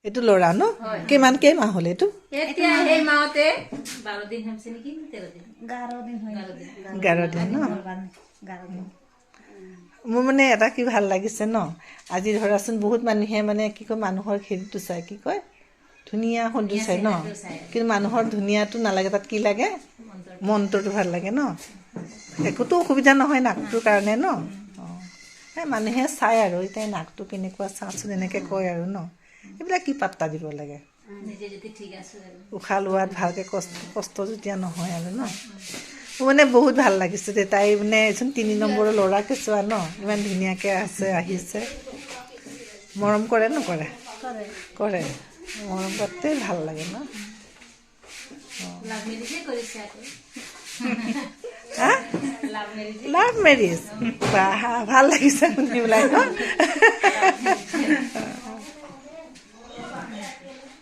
এইটো ল'ৰা ন কিমান কেইমাহ হ'ল এইটো 11 দিন ন মোৰ মানে এটা কি ভাল লাগিছে ন আজি ধৰাচোন বহুত মানুহে মানে কি কয় মানুহৰ হেৰিটো চাই কি কয় ধুনীয়া সৌন্দৰ্য চাই ন কিন্তু মানুহৰ ধুনীয়াটো নালাগে তাত কি লাগে মনটোতো ভাল লাগে ন একোতো অসুবিধা নহয় নাকটোৰ কাৰণে ন মানুহে চাই আৰু এতিয়া নাকটো কেনেকুৱা চাচোন এনেকৈ কয় আৰু ন এইবিলাক কি পাত্তা দিব লাগে উশাহ লোৱাত ভালকৈ কষ্ট যেতিয়া নহয় আৰু ন মোৰ মানে বহুত ভাল লাগিছে দে তাই মানে এজন 3 নম্বৰৰ ল'ৰা কেঁচুৱা ন ইমান ধুনীয়াকৈ আছে আহিছে মৰম কৰে নকৰে কৰে মৰম কৰতে ভাল লাগে ন লাভ মেৰিজ ভাল লাগিছে শুনি পেলাই ন